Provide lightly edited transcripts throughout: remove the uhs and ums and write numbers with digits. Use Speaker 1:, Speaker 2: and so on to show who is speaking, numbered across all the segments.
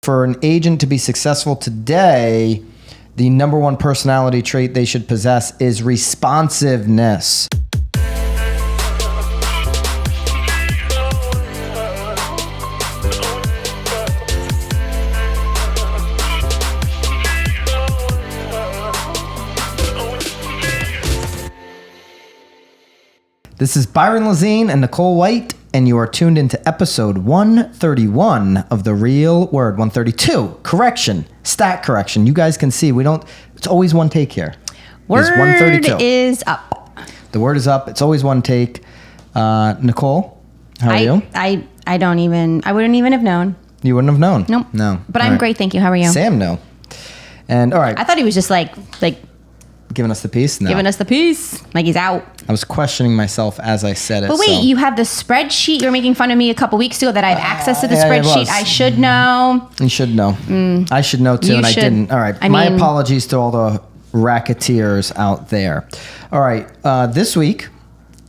Speaker 1: For an agent to be successful today, the number one personality trait they should possess is responsiveness. This is Byron Lazine and Nicole White, and you are tuned into episode 131 of The Real Word. 132. Correction. Stat correction. You guys can see it's always one take here.
Speaker 2: Word is up.
Speaker 1: The word is up. It's always one take. Nicole, how are you?
Speaker 2: I wouldn't even have known.
Speaker 1: You wouldn't have known?
Speaker 2: Nope.
Speaker 1: No.
Speaker 2: But I'm great, thank you. How are you?
Speaker 1: Sam, no. And all right.
Speaker 2: I thought he was just like
Speaker 1: giving us the piece? No.
Speaker 2: Giving us the piece. Like he's out.
Speaker 1: I was questioning myself as I said it.
Speaker 2: But wait, you have the spreadsheet. You were making fun of me a couple weeks ago that I have access to the spreadsheet. I should know.
Speaker 1: You should know. I should know too, I didn't. All right. My apologies to all the racketeers out there. All right. This week,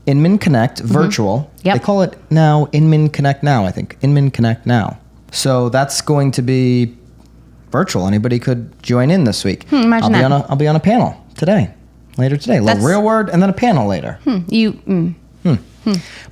Speaker 1: Inman Connect virtual.
Speaker 2: Yep.
Speaker 1: They call it now Inman Connect Now, I think. Inman Connect Now. So that's going to be virtual. Anybody could join in this week.
Speaker 2: Imagine
Speaker 1: I'll be on a panel later today. A little real word and then a panel later.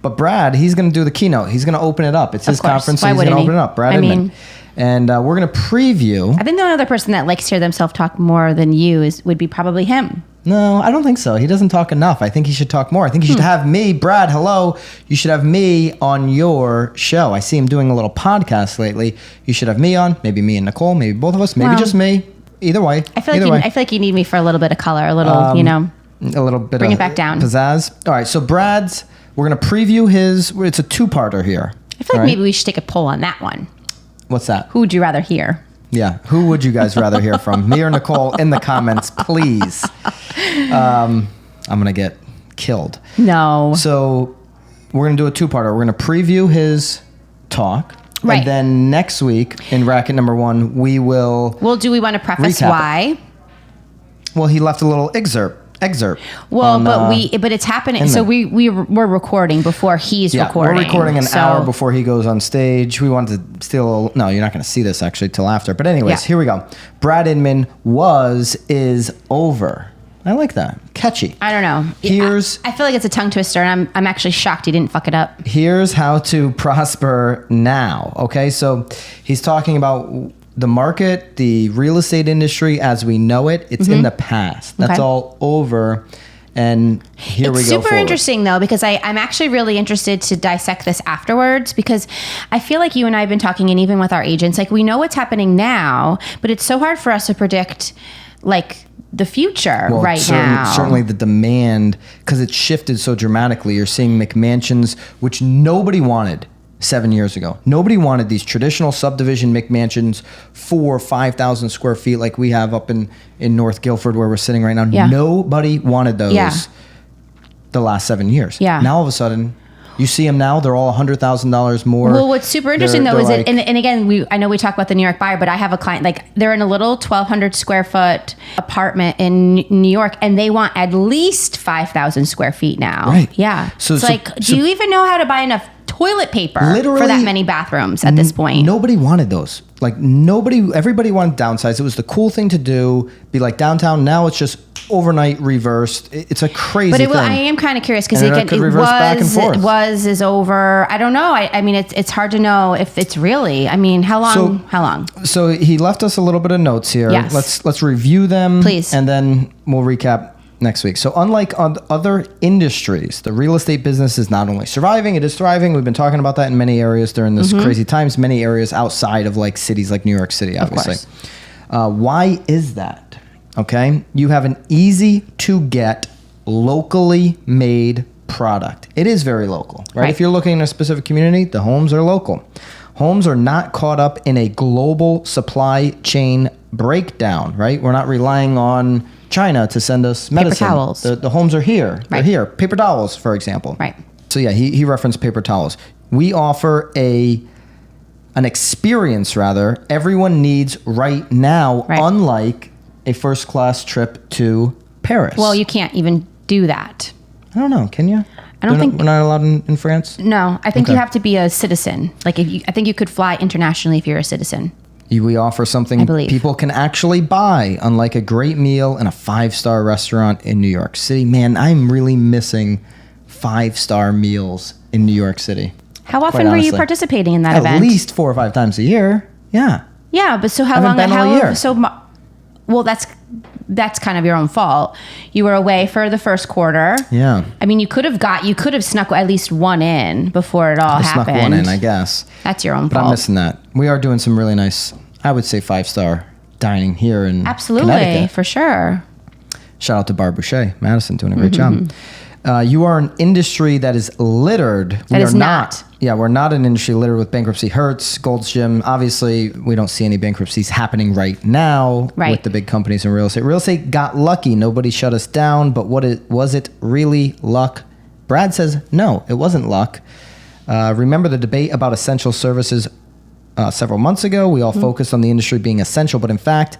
Speaker 1: But Brad, he's going to do the keynote. He's going to open it up. It's his conference, so he's going to open it up. Brad Inman. And we're going to preview.
Speaker 2: I think the only other person that likes to hear themselves talk more than you would be probably him.
Speaker 1: No, I don't think so. He doesn't talk enough. I think he should talk more. I think you should have me, Brad, hello. You should have me on your show. I see him doing a little podcast lately. You should have me on, maybe me and Nicole, maybe both of us, maybe just me. Either way.
Speaker 2: I feel like you need me for a little bit of color, a little, a little bit bring it back down.
Speaker 1: Pizzazz. All right, so we're going to preview it's a two-parter here.
Speaker 2: I feel like maybe we should take a poll on that one.
Speaker 1: What's that?
Speaker 2: Who would you rather hear?
Speaker 1: Yeah, who would you guys rather hear from? Me or Nicole? In the comments, please. I'm going to get killed.
Speaker 2: No.
Speaker 1: So we're going to do a two-parter. We're going to preview his talk. Right. And then next week, in racket number 1, we will...
Speaker 2: Well, do we want to preface why?
Speaker 1: Well, he left a little excerpt.
Speaker 2: Well, but it's happening. Inman. So we're recording before he's recording.
Speaker 1: We're recording an hour before he goes on stage. We wanted to steal no, you're not going to see this actually till after. But anyways, here we go. Brad Inman is over. I like that. Catchy.
Speaker 2: I don't know. I feel like it's a tongue twister, and I'm actually shocked he didn't fuck it up.
Speaker 1: Here's how to prosper now. Okay, so he's talking about the market, the real estate industry as we know it. It's in the past. That's all over. And here we go. It's super
Speaker 2: interesting, though, because I'm actually really interested to dissect this afterwards, because I feel like you and I have been talking, and even with our agents, like we know what's happening now, but it's so hard for us to predict, like, the future now.
Speaker 1: Certainly the demand, because it's shifted so dramatically. You're seeing McMansions, which nobody wanted 7 years ago. Nobody wanted these traditional subdivision McMansions, 4,000 or 5,000 square feet like we have up in North Guilford where we're sitting right now. Yeah. Nobody wanted those the last 7 years. Yeah. Now all of a sudden, you see them now, they're all $100,000 more.
Speaker 2: Well, what's super interesting though is that, and again, I know we talk about the New York buyer, but I have a client, like they're in a little 1,200 square foot apartment in New York, and they want at least 5,000 square feet now.
Speaker 1: Right.
Speaker 2: Yeah. So do you even know how to buy enough toilet paper for that many bathrooms at this point?
Speaker 1: Nobody wanted those. Like everybody wanted downsize. It was the cool thing to do, be like downtown. Now it's just overnight reversed. It's a crazy thing.
Speaker 2: I am kind of curious because again, is over. I don't know. I mean, it's hard to know if it's really. I mean, how long?
Speaker 1: So he left us a little bit of notes here.
Speaker 2: Yes.
Speaker 1: Let's review them,
Speaker 2: please,
Speaker 1: and then we'll recap next week. So unlike other industries, the real estate business is not only surviving, it is thriving. We've been talking about that in many areas during this crazy times, many areas outside of like cities like New York City, obviously. Why is that? Okay. You have an easy to get, locally made product. It is very local, right? If you're looking in a specific community, the homes are local. Homes are not caught up in a global supply chain breakdown, right? We're not relying on China to send us medicine.
Speaker 2: Paper towels.
Speaker 1: The homes are here. They're here. Paper towels, for example.
Speaker 2: Right.
Speaker 1: So yeah, he referenced paper towels. We offer an experience, rather, everyone needs right now, unlike a first-class trip to Paris.
Speaker 2: Well, you can't even do that.
Speaker 1: I don't know. Can you?
Speaker 2: I don't think
Speaker 1: we're not allowed in France.
Speaker 2: No, I think you have to be a citizen. Like I think you could fly internationally if you're a citizen.
Speaker 1: We offer something people can actually buy, unlike a great meal in a 5-star restaurant in New York City. Man, I'm really missing 5-star meals in New York City.
Speaker 2: How often were you participating in that event?
Speaker 1: At least 4 or 5 times a year. Yeah.
Speaker 2: Yeah, but so how long?
Speaker 1: All year.
Speaker 2: Well, that's kind of your own fault. You were away for the first quarter.
Speaker 1: Yeah.
Speaker 2: I mean, you could have snuck at least one in before it all happened.
Speaker 1: Snuck one in, I guess.
Speaker 2: That's your own
Speaker 1: fault. But I'm missing that. We are doing some really nice, I would say, 5-star dining here in Connecticut.
Speaker 2: For sure.
Speaker 1: Shout out to Barb Boucher, Madison, doing a great job. You are an industry that is littered.
Speaker 2: That is not.
Speaker 1: Yeah, we're not an industry littered with bankruptcy. Hertz, Gold's Gym. Obviously, we don't see any bankruptcies happening right now with the big companies in real estate. Real estate got lucky. Nobody shut us down. But was it really luck? Brad says, no, it wasn't luck. Remember the debate about essential services several months ago? We all focused on the industry being essential. But in fact,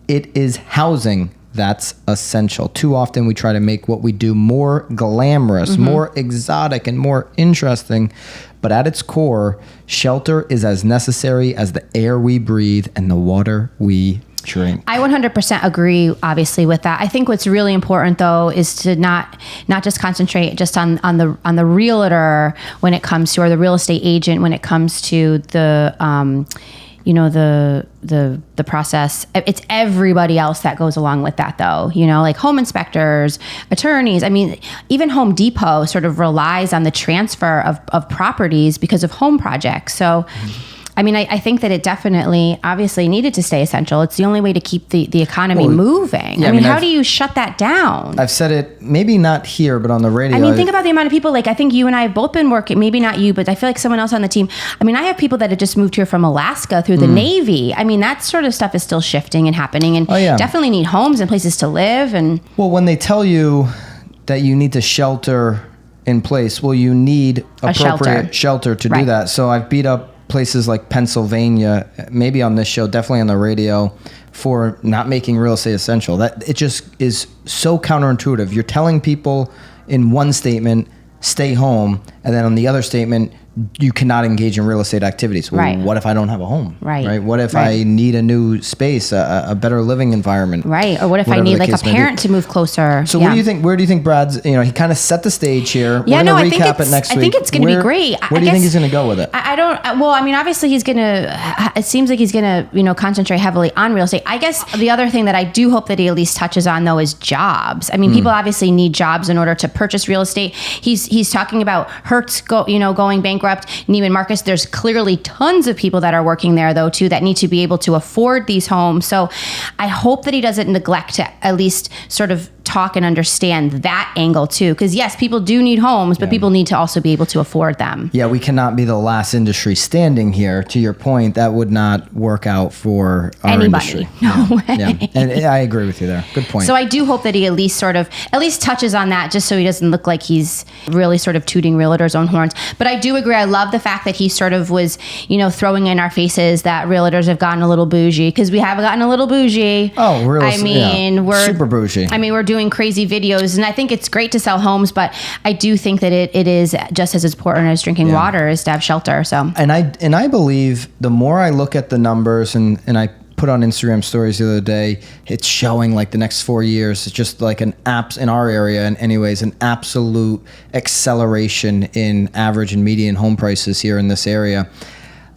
Speaker 1: it is housing that's essential. Too often we try to make what we do more glamorous, more exotic, and more interesting. But at its core, shelter is as necessary as the air we breathe and the water we drink.
Speaker 2: I 100% agree, obviously, with that. I think what's really important, though, is to not just concentrate just on the realtor when it comes to, or the real estate agent when it comes to the the process. It's everybody else that goes along with that, though, like home inspectors, attorneys. I mean, even Home Depot sort of relies on the transfer of properties because of home projects. So, I mean, I think that it definitely, obviously, needed to stay essential. It's the only way to keep the economy moving. Yeah, I mean, how do you shut that down?
Speaker 1: I've said it, maybe not here, but on the radio.
Speaker 2: I mean, think about the amount of people, like, I think you and I have both been working, maybe not you, but I feel like someone else on the team. I mean, I have people that had just moved here from Alaska through the Navy. I mean, that sort of stuff is still shifting and happening, and definitely need homes and places to live. And
Speaker 1: well, when they tell you that you need to shelter in place, well, you need appropriate shelter to do that. So I've beat up places like Pennsylvania, maybe on this show, definitely on the radio, for not making real estate essential. That it just is so counterintuitive. You're telling people in one statement, stay home, and then on the other statement, you cannot engage in real estate activities. Well, what if I don't have a home? Right. What if I need a new space, a better living environment?
Speaker 2: Right. Or what if I need like a parent to move closer?
Speaker 1: So what do you think? Where do you think Brad's? He kind of set the stage here. We're going to recap it next week.
Speaker 2: I think it's going to be great.
Speaker 1: Where do you think he's going to go with it?
Speaker 2: I don't. Well, I mean, obviously he's going to. It seems like he's going to concentrate heavily on real estate. I guess the other thing that I do hope that he at least touches on, though, is jobs. I mean, people obviously need jobs in order to purchase real estate. He's talking about Hertz going bankrupt. Neiman Marcus. There's clearly tons of people that are working there, though, too, that need to be able to afford these homes. So I hope that he doesn't neglect to at least sort of talk and understand that angle, too. Because, yes, people do need homes, but people need to also be able to afford them.
Speaker 1: Yeah, we cannot be the last industry standing here. To your point, that would not work out for our industry.
Speaker 2: No way.
Speaker 1: Yeah. And I agree with you there. Good point.
Speaker 2: So I do hope that he at least touches on that, just so he doesn't look like he's really sort of tooting realtors' own horns. But I do agree. I love the fact that he sort of was, throwing in our faces that realtors have gotten a little bougie, because we have gotten a little bougie.
Speaker 1: Oh, really?
Speaker 2: I mean, we're
Speaker 1: super bougie.
Speaker 2: I mean, we're doing crazy videos, and I think it's great to sell homes, but I do think that it is just as important as drinking water is to have shelter. So,
Speaker 1: and I believe the more I look at the numbers, and I put on Instagram stories the other day, it's showing like the next 4 years, it's just like in our area, and anyways, an absolute acceleration in average and median home prices here in this area.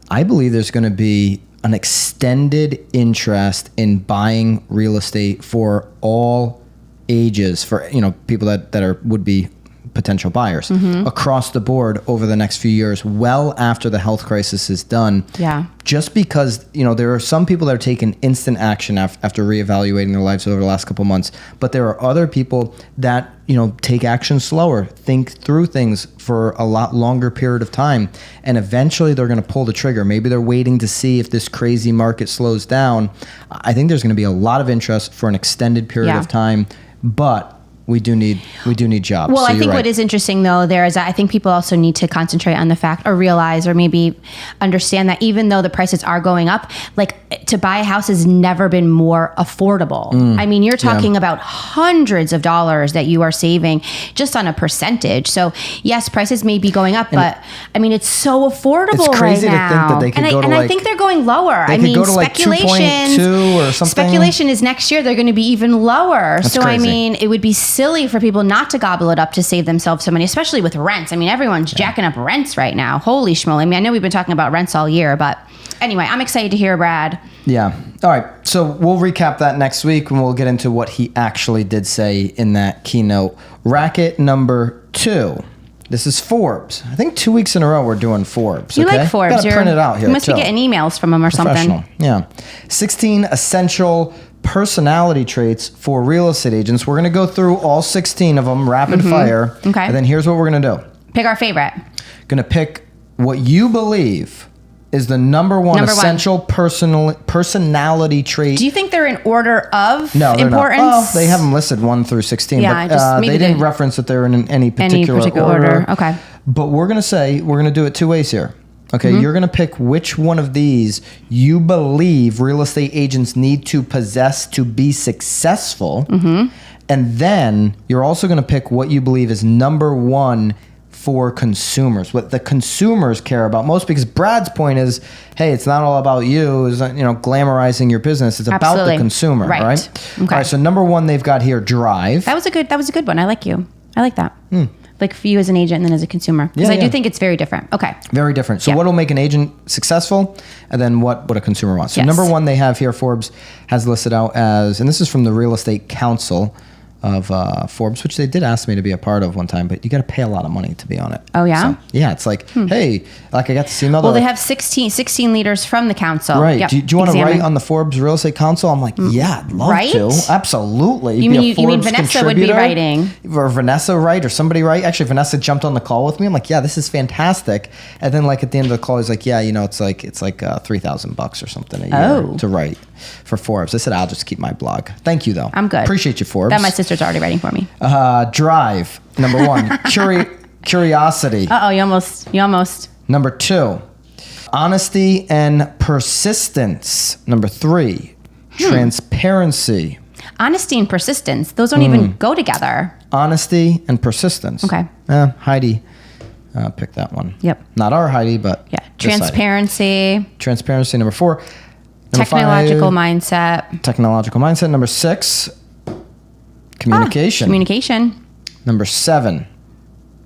Speaker 1: I believe there's going to be an extended interest in buying real estate for all ages, for people that are would be potential buyers across the board over the next few years, well after the health crisis is done.
Speaker 2: Yeah.
Speaker 1: Just because, there are some people that are taking instant action after reevaluating their lives over the last couple of months, but there are other people that, take action slower, think through things for a lot longer period of time, and eventually they're going to pull the trigger. Maybe they're waiting to see if this crazy market slows down. I think there's going to be a lot of interest for an extended period of time, but we do need jobs.
Speaker 2: Well,
Speaker 1: So
Speaker 2: I
Speaker 1: you're
Speaker 2: think
Speaker 1: right.
Speaker 2: what is interesting though, there is, I think people also need to concentrate on the fact or realize or maybe understand that even though the prices are going up, like to buy a house has never been more affordable. I mean, you're talking about hundreds of dollars that you are saving just on a percentage. So yes, prices may be going up, but I mean, it's so affordable
Speaker 1: It's crazy
Speaker 2: right
Speaker 1: to
Speaker 2: now.
Speaker 1: think that they could go to
Speaker 2: I
Speaker 1: like-
Speaker 2: think they're going lower.
Speaker 1: They
Speaker 2: I
Speaker 1: could
Speaker 2: mean,
Speaker 1: go to like 2.2 or something.
Speaker 2: Speculation is next year they're going to be even lower.
Speaker 1: That's
Speaker 2: so I
Speaker 1: crazy.
Speaker 2: mean, it would be silly for people not to gobble it up to save themselves some money, especially with rents. I mean, everyone's jacking up rents right now. Holy schmoly. I mean, I know we've been talking about rents all year, but anyway, I'm excited to hear Brad.
Speaker 1: Yeah. All right. So we'll recap that next week and we'll get into what he actually did say in that keynote. Racket number 2. This is Forbes. I think 2 weeks in a row we're doing Forbes.
Speaker 2: You like Forbes.
Speaker 1: Gotta print it out here.
Speaker 2: You must be getting emails from them or
Speaker 1: Professional.
Speaker 2: something.
Speaker 1: Yeah. 16 essential personality traits for real estate agents. We're going to go through all 16 of them rapid fire.
Speaker 2: Okay.
Speaker 1: And then here's what we're going to do.
Speaker 2: Pick our favorite.
Speaker 1: Going to pick what you believe is the number one essential personality trait.
Speaker 2: Do you think they're in order of
Speaker 1: No, they're
Speaker 2: importance?
Speaker 1: not. Well, they have them listed 1 through 16,
Speaker 2: Yeah,
Speaker 1: but
Speaker 2: just maybe
Speaker 1: they didn't
Speaker 2: they-
Speaker 1: reference that they're in any particular
Speaker 2: order. Okay.
Speaker 1: But we're going to do it 2 ways here. Okay,
Speaker 2: Mm-hmm.
Speaker 1: you're going to pick which one of these you believe real estate agents need to possess to be successful.
Speaker 2: Mm-hmm.
Speaker 1: And then you're also going to pick what you believe is number one for consumers, what the consumers care about most, because Brad's point is, hey, it's not all about you, is glamorizing your business. It's about
Speaker 2: Absolutely.
Speaker 1: the consumer,
Speaker 2: Right.
Speaker 1: right?
Speaker 2: Okay.
Speaker 1: All right, so number one they've got here, drive.
Speaker 2: That was a good one. I like you. I like that. Like for you as an agent and then as a consumer. Because
Speaker 1: Yeah,
Speaker 2: I do
Speaker 1: yeah.
Speaker 2: think it's very different. Okay.
Speaker 1: Very different. So
Speaker 2: Yeah.
Speaker 1: what will make an agent successful, and then what a consumer wants. So
Speaker 2: Yes.
Speaker 1: number one they have here, Forbes has listed out as, and this is from the Real Estate Council of Forbes, which they did ask me to be a part of one time, but you got to pay a lot of money to be on it.
Speaker 2: Oh, yeah?
Speaker 1: So, yeah, it's like, hey, like I got to see another.
Speaker 2: Well, they have 16 leaders from the council.
Speaker 1: Right.
Speaker 2: Yep.
Speaker 1: Do you want to
Speaker 2: Examine.
Speaker 1: write on the Forbes Real Estate Council? I'm like, yeah, I'd love
Speaker 2: Right?
Speaker 1: to. Absolutely.
Speaker 2: You
Speaker 1: Be a
Speaker 2: mean
Speaker 1: Forbes
Speaker 2: Vanessa would be
Speaker 1: contributor.
Speaker 2: writing?
Speaker 1: Or Vanessa write or somebody write. Actually, Vanessa jumped on the call with me. I'm like, yeah, this is fantastic. And then like at the end of the call, he's like, yeah, it's like $3,000 or something a year to write for Forbes. I said, I'll just keep my blog. Thank you though.
Speaker 2: I'm good.
Speaker 1: Appreciate you, Forbes.
Speaker 2: That my sister's already writing for me.
Speaker 1: Drive. Number one, curiosity.
Speaker 2: Uh-oh, you almost.
Speaker 1: Number 2, honesty and persistence. Number 3, transparency.
Speaker 2: Honesty and persistence. Those don't even go together.
Speaker 1: Honesty and persistence.
Speaker 2: Okay.
Speaker 1: Heidi picked that one.
Speaker 2: Yep.
Speaker 1: Not our Heidi, but
Speaker 2: Yeah.
Speaker 1: this Heidi.
Speaker 2: Transparency.
Speaker 1: Transparency. Number 4. Number
Speaker 2: Technological
Speaker 1: 5,
Speaker 2: mindset.
Speaker 1: technological mindset. Number 6, communication.
Speaker 2: Communication.
Speaker 1: Number 7,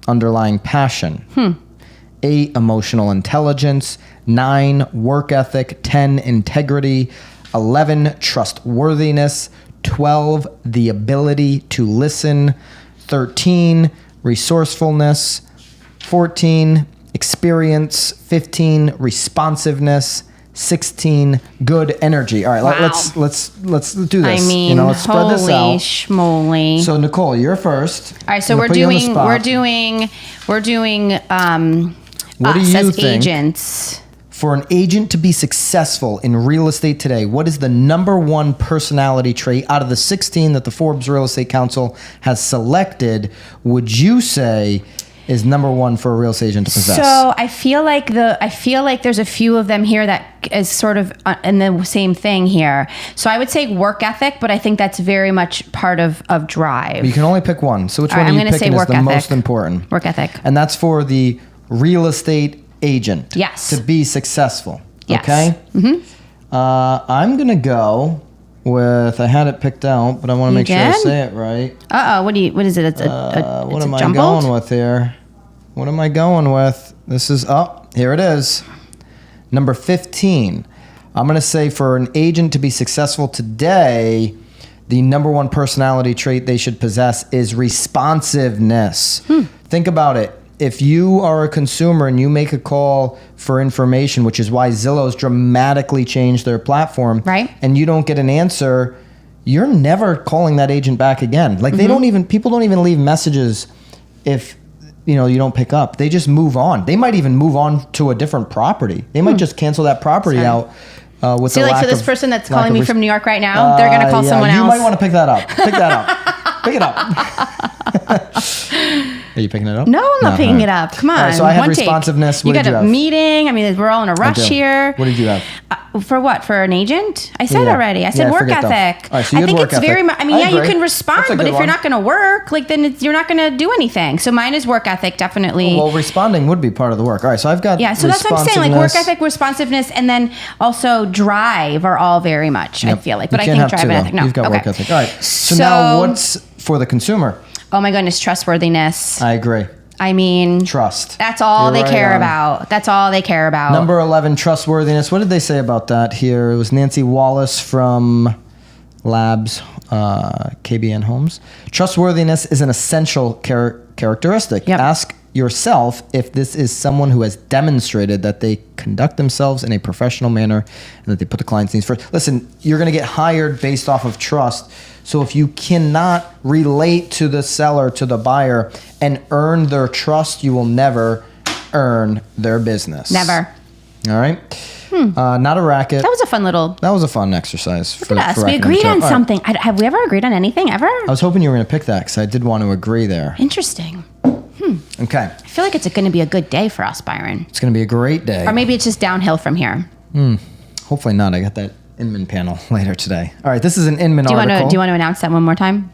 Speaker 1: underlying passion. 8, emotional intelligence. 9, work ethic. 10, integrity. 11, trustworthiness. 12, the ability to listen. 13, resourcefulness. 14, experience. 15, responsiveness. 16, good energy. All right,
Speaker 2: Wow.
Speaker 1: let's do this.
Speaker 2: I mean,
Speaker 1: let's spread this
Speaker 2: holy
Speaker 1: out.
Speaker 2: schmoly.
Speaker 1: So Nicole, you're first.
Speaker 2: All right, so
Speaker 1: I'm
Speaker 2: we're
Speaker 1: gonna put you on the
Speaker 2: doing
Speaker 1: spot. What do
Speaker 2: us
Speaker 1: you
Speaker 2: as
Speaker 1: think?
Speaker 2: agents.
Speaker 1: For an agent to be successful in real estate today, what is the number one personality trait out of the 16 that the Forbes Real Estate Council has selected, would you say is number one for a real estate agent to possess?
Speaker 2: So I feel like there's a few of them here that is sort of in the same thing here. So I would say work ethic, but I think that's very much part of drive.
Speaker 1: You can only pick one. So which
Speaker 2: All
Speaker 1: one
Speaker 2: right,
Speaker 1: are
Speaker 2: I'm
Speaker 1: you
Speaker 2: gonna say
Speaker 1: picking is
Speaker 2: work
Speaker 1: the
Speaker 2: ethic.
Speaker 1: most important?
Speaker 2: Work ethic.
Speaker 1: And that's for the real estate agent.
Speaker 2: Yes.
Speaker 1: To be successful.
Speaker 2: Yes.
Speaker 1: Okay? Mm-hmm. I'm going to go with, I had it picked out, but I want to make sure I
Speaker 2: did?
Speaker 1: say it right.
Speaker 2: What is it? It's
Speaker 1: What
Speaker 2: it's
Speaker 1: am I
Speaker 2: jumbled?
Speaker 1: going with here? What am I going with? This is, here it is. Number 15. I'm going to say for an agent to be successful today, the number one personality trait they should possess is responsiveness. Think about it. If you are a consumer and you make a call for information, which is why Zillow's dramatically changed their platform,
Speaker 2: Right.
Speaker 1: and you don't get an answer, you're never calling that agent back again. Like people don't even leave messages if you don't pick up. They just move on. They might even move on to a different property. They might just cancel that property out with
Speaker 2: So
Speaker 1: the
Speaker 2: like
Speaker 1: lack
Speaker 2: for this
Speaker 1: of-
Speaker 2: person that's
Speaker 1: lack
Speaker 2: calling
Speaker 1: of
Speaker 2: me from New York right now, they're gonna call someone
Speaker 1: you
Speaker 2: else.
Speaker 1: might want to pick that up. Pick that up. Pick it up. Are you picking it up?
Speaker 2: No, I'm not picking it up. Come on.
Speaker 1: All right, so I had
Speaker 2: One take.
Speaker 1: responsiveness.
Speaker 2: You
Speaker 1: What
Speaker 2: got
Speaker 1: did you
Speaker 2: a
Speaker 1: have?
Speaker 2: meeting. I mean, we're all in a rush here.
Speaker 1: What did you have?
Speaker 2: For what? For an agent? I said
Speaker 1: Yeah.
Speaker 2: already. I said
Speaker 1: Yeah,
Speaker 2: work
Speaker 1: forget them.
Speaker 2: ethic.
Speaker 1: All right, so you
Speaker 2: I
Speaker 1: had
Speaker 2: think
Speaker 1: work
Speaker 2: it's
Speaker 1: ethic.
Speaker 2: very much. I mean,
Speaker 1: I
Speaker 2: yeah, you
Speaker 1: agree.
Speaker 2: can respond,
Speaker 1: That's a
Speaker 2: but
Speaker 1: good
Speaker 2: if you're
Speaker 1: one.
Speaker 2: not going to work, like then you're not going to do anything. So mine is work ethic, definitely.
Speaker 1: Well, responding would be part of the work. All right, so I've got
Speaker 2: Yeah, so that's what I'm saying. Like work
Speaker 1: responsiveness.
Speaker 2: ethic, responsiveness, and then also drive are all very much. I feel like,
Speaker 1: You
Speaker 2: but I
Speaker 1: can't
Speaker 2: think
Speaker 1: have
Speaker 2: drive
Speaker 1: two,
Speaker 2: and
Speaker 1: though.
Speaker 2: ethic. No,
Speaker 1: You've got
Speaker 2: okay.
Speaker 1: work ethic. All right. So now what's for the consumer?
Speaker 2: Oh my goodness, trustworthiness.
Speaker 1: I agree.
Speaker 2: I mean,
Speaker 1: Trust.
Speaker 2: That's all
Speaker 1: You're
Speaker 2: they
Speaker 1: right
Speaker 2: care
Speaker 1: on.
Speaker 2: about. That's all they care about.
Speaker 1: Number 11, trustworthiness. What did they say about that here? It was Nancy Wallace from Labs, KBN Homes. Trustworthiness is an essential characteristic.
Speaker 2: Yep.
Speaker 1: Ask yourself if this is someone who has demonstrated that they conduct themselves in a professional manner and that they put the client's needs first. Listen, you're going to get hired based off of trust. So if you cannot relate to the seller, to the buyer, and earn their trust, you will never earn their business.
Speaker 2: Never.
Speaker 1: All right. Not a racket.
Speaker 2: That was a fun little.
Speaker 1: That was a fun exercise.
Speaker 2: Look at us. We agreed on something. Have we ever agreed on anything ever?
Speaker 1: I was hoping you were going to pick that because I did want to agree there.
Speaker 2: Interesting.
Speaker 1: Okay.
Speaker 2: I feel like it's going to be a good day for us, Byron.
Speaker 1: It's going to be a great day.
Speaker 2: Or maybe it's just downhill from here.
Speaker 1: Hopefully not. I got that Inman panel later today. All right. This is an Inman article.
Speaker 2: Do you want to announce that one more time?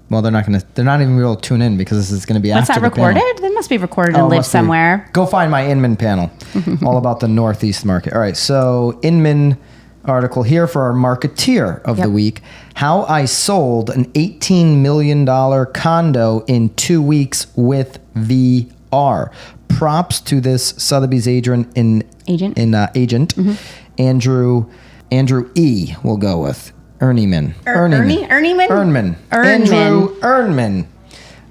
Speaker 1: Well, they're not even going to be able to tune in because this is going to be
Speaker 2: What's
Speaker 1: after
Speaker 2: that
Speaker 1: the panel.
Speaker 2: recorded? That must be recorded
Speaker 1: Oh,
Speaker 2: and
Speaker 1: it
Speaker 2: live
Speaker 1: must be.
Speaker 2: somewhere.
Speaker 1: Go find my Inman panel. All about the Northeast market. All right. So Inman article here for our Marketeer of the week. How I sold an $18 million condo in 2 weeks with VR. Props to this Sotheby's agent. Andrew E. We'll go with. Ernman. Andrew Ernman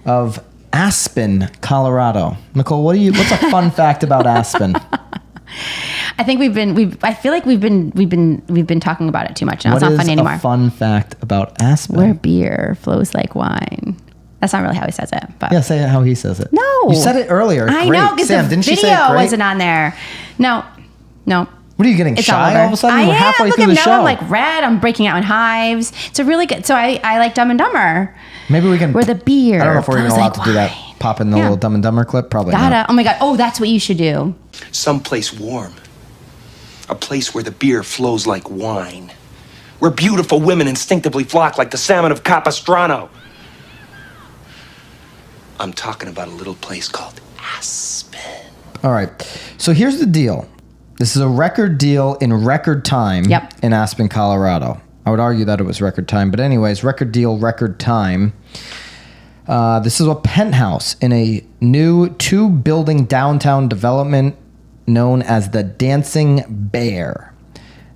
Speaker 1: of Aspen, Colorado. Nicole, what's a fun fact about Aspen?
Speaker 2: I think I feel like we've been talking about it too much now. It's not funny anymore.
Speaker 1: What is a fun fact about Aspen?
Speaker 2: Where beer flows like wine. That's not really how he says it, but
Speaker 1: Yeah, say it how he says it.
Speaker 2: No.
Speaker 1: You said it earlier.
Speaker 2: I
Speaker 1: Great.
Speaker 2: know because
Speaker 1: Sam,
Speaker 2: the
Speaker 1: didn't you say it
Speaker 2: video
Speaker 1: great?
Speaker 2: wasn't on there. No.
Speaker 1: What are you getting
Speaker 2: It's
Speaker 1: shy
Speaker 2: over.
Speaker 1: all of a sudden?
Speaker 2: I
Speaker 1: We're
Speaker 2: am.
Speaker 1: halfway
Speaker 2: Look
Speaker 1: through
Speaker 2: at
Speaker 1: the
Speaker 2: now
Speaker 1: show.
Speaker 2: I'm like red. I'm breaking out in hives. It's a really good. So I like Dumb and Dumber.
Speaker 1: Maybe we can.
Speaker 2: Where the beer.
Speaker 1: I don't know if we're even
Speaker 2: flows
Speaker 1: allowed
Speaker 2: like
Speaker 1: to do that.
Speaker 2: wine.
Speaker 1: Pop in the
Speaker 2: Yeah.
Speaker 1: little Dumb and Dumber clip. Probably not.
Speaker 2: Oh my god. Oh, that's what you should do.
Speaker 3: Someplace warm. A place where the beer flows like wine. Where beautiful women instinctively flock like the salmon of Capistrano. I'm talking about a little place called Aspen.
Speaker 1: All right. So here's the deal. This is a record deal in record time in Aspen, Colorado. I would argue that it was record time. But anyways, record deal, record time. This is a penthouse in a new 2-building downtown development known as the Dancing Bear.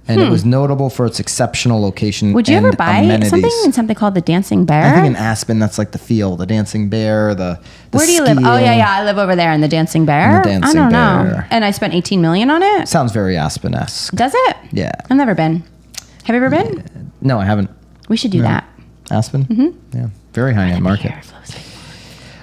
Speaker 1: And it was notable for its exceptional location.
Speaker 2: Would you
Speaker 1: and
Speaker 2: ever buy
Speaker 1: amenities.
Speaker 2: something in something called the Dancing Bear?
Speaker 1: I think in Aspen, that's like the feel, the Dancing Bear, the
Speaker 2: Where do you live? Oh
Speaker 1: skiing.
Speaker 2: yeah, I live over there in the Dancing Bear.
Speaker 1: The Dancing
Speaker 2: I don't know.
Speaker 1: Bear.
Speaker 2: And I spent $18 million on it.
Speaker 1: Sounds very Aspen-esque.
Speaker 2: Does it?
Speaker 1: Yeah.
Speaker 2: I've never been. Have you ever been?
Speaker 1: No, I haven't.
Speaker 2: We should do that.
Speaker 1: Aspen? Mm-hmm. Yeah. Very high-end market.
Speaker 2: Beer flows like-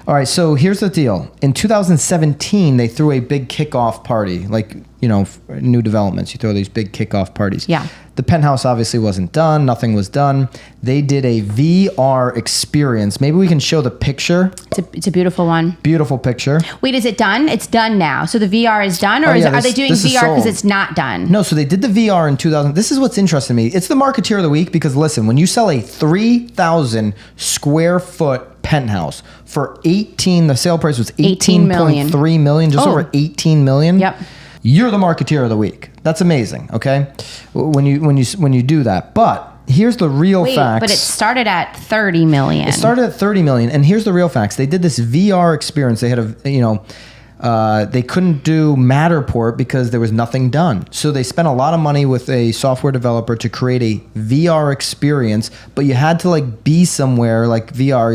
Speaker 1: All right, so here's the deal. In 2017, they threw a big kickoff party. Like, new developments. You throw these big kickoff parties.
Speaker 2: Yeah.
Speaker 1: The penthouse obviously wasn't done. Nothing was done. They did a VR experience. Maybe we can show the picture.
Speaker 2: It's a beautiful one.
Speaker 1: Beautiful picture.
Speaker 2: Wait, is it done? It's done now. So the VR is done, or are they doing
Speaker 1: this is
Speaker 2: VR because
Speaker 1: sold.
Speaker 2: it's not done?
Speaker 1: No, so they did the VR in 2000. This is what's interesting to me. It's the Marketeer of the Week because, listen, when you sell a 3,000 square foot penthouse for the sale price was 18.3 million, just over 18 million.
Speaker 2: Yep.
Speaker 1: You're the Marketeer of the Week. That's amazing, okay? When you do that. But here's the real facts.
Speaker 2: But it started at 30 million.
Speaker 1: It started at 30 million, and here's the real facts. They did this VR experience. They had they couldn't do Matterport because there was nothing done. So they spent a lot of money with a software developer to create a VR experience, but you had to be somewhere like VR,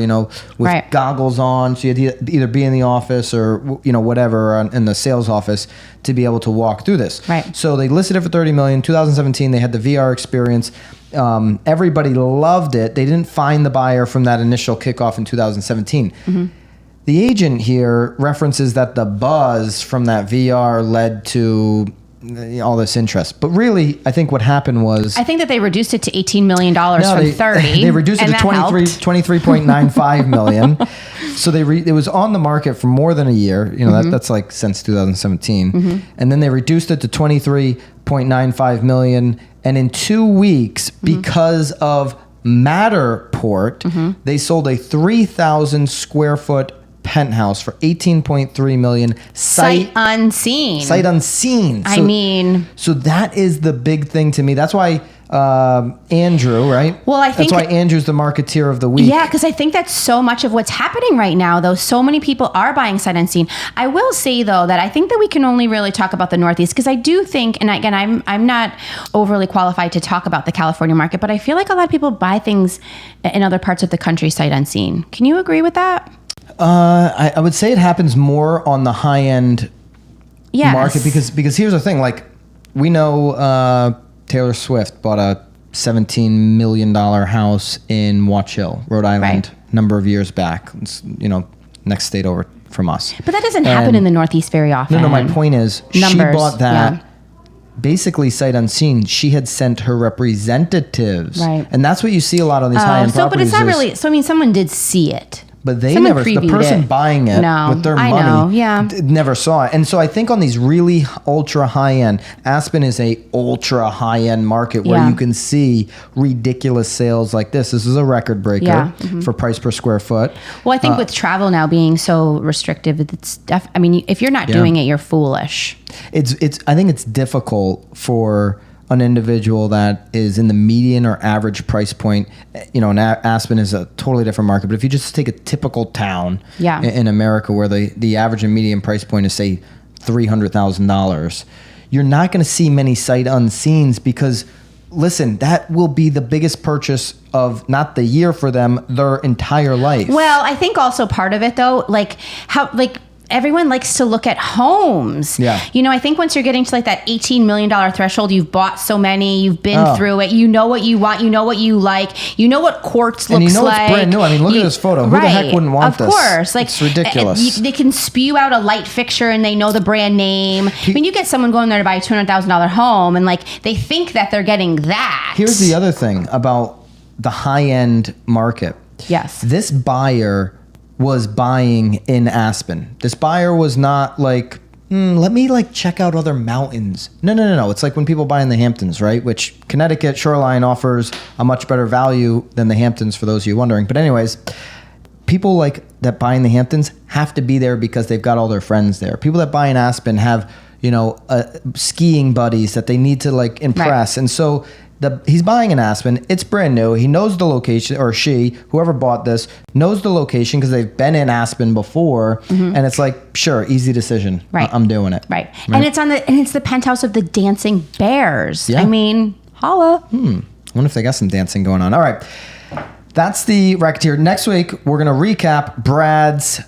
Speaker 1: with goggles on. So you had to either be in the office or, whatever in the sales office to be able to walk through this.
Speaker 2: Right.
Speaker 1: So they listed it for 30 million. 2017, they had the VR experience. Everybody loved it. They didn't find the buyer from that initial kickoff in 2017. Mm-hmm. The agent here references that the buzz from that VR led to all this interest. But really, I think what happened was...
Speaker 2: I think that they reduced it to $18 million from 30.
Speaker 1: They reduced it to 23.95 million. So it was on the market for more than a year. You know, that's like since 2017. And then they reduced it to 23.95 million. And in 2 weeks, because of Matterport, they sold a 3,000 square foot penthouse for 18.3 million.
Speaker 2: Sight unseen.
Speaker 1: Sight unseen. So that is the big thing to me. That's why Andrew, right?
Speaker 2: Well, I think
Speaker 1: that's why Andrew's the marketeer of the week.
Speaker 2: Yeah, because I think that's so much of what's happening right now, though. So many people are buying sight unseen. I will say, though, that I think that we can only really talk about the Northeast, because I do think, and again, I'm not overly qualified to talk about the California market, but I feel like a lot of people buy things in other parts of the country sight unseen. Can you agree with that?
Speaker 1: I would say it happens more on the high end market because here's the thing, like we know Taylor Swift bought a $17 million house in Watch Hill, Rhode Island, a number of years back. It's, you know, next state over from us.
Speaker 2: But that doesn't happen in the Northeast very often.
Speaker 1: No, my point is she bought that basically sight unseen. She had sent her representatives. Right. And that's what you see a lot on these high-end properties.
Speaker 2: But it's not really, so I mean, someone did see it.
Speaker 1: But they the person buying it with their money never saw it. And so I think on these really ultra high end, Aspen is a ultra high end market where you can see ridiculous sales like this. This is a record breaker for price per square foot.
Speaker 2: Well, I think with travel now being so restrictive, it's I mean, if you're not doing it, you're foolish.
Speaker 1: I think it's difficult for an individual that is in the median or average price point. You know, and Aspen is a totally different market, but if you just take a typical town in America where the average and median price point is, say, $300,000, you're not going to see many sight unseens because, listen, that will be the biggest purchase of not the year for them, their entire life.
Speaker 2: Well, I think also part of it, though, everyone likes to look at homes. Yeah. You know, I think once you're getting to like that $18 million threshold, you've bought so many, you've been through it, you know what you want, you know what you like, you know what quartz looks like. And you know it's brand new.
Speaker 1: I mean, look at this photo. Who the heck wouldn't want this?
Speaker 2: Of course. Like,
Speaker 1: it's ridiculous.
Speaker 2: They can spew out a light fixture and they know the brand name. I mean, you get someone going there to buy a $200,000 home and like they think that they're getting that.
Speaker 1: Here's the other thing about the high-end market.
Speaker 2: Yes.
Speaker 1: This buyer was buying in Aspen. This buyer was not like, let me like check out other mountains. No. It's like when people buy in the Hamptons, right? Which Connecticut Shoreline offers a much better value than the Hamptons for those of you wondering. But anyways, people like that buy in the Hamptons have to be there because they've got all their friends there. People that buy in Aspen have, you know, skiing buddies that they need to like impress. Right. And so he's buying in Aspen. It's brand new. He knows the location, or whoever bought this, knows the location because they've been in Aspen before. And it's like, sure, easy decision. Right. I'm doing it.
Speaker 2: Right. And it's the penthouse of the dancing bears. Yeah. I mean, holla.
Speaker 1: I wonder if they got some dancing going on. All right. That's the Racketeer. Next week, we're going to recap Brad's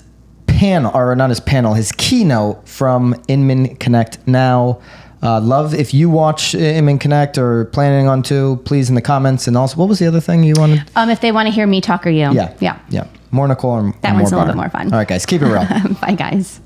Speaker 1: panel, or not his panel, his keynote from Inman Connect Now. Love if you watch Inman Connect or planning on to, please in the comments. And also, what was the other thing you wanted?
Speaker 2: If they want to hear me talk or you.
Speaker 1: Yeah. More Nicole and
Speaker 2: that
Speaker 1: more
Speaker 2: one's a little
Speaker 1: Byron.
Speaker 2: bit more fun.
Speaker 1: All right, guys, keep it real.
Speaker 2: Bye, guys.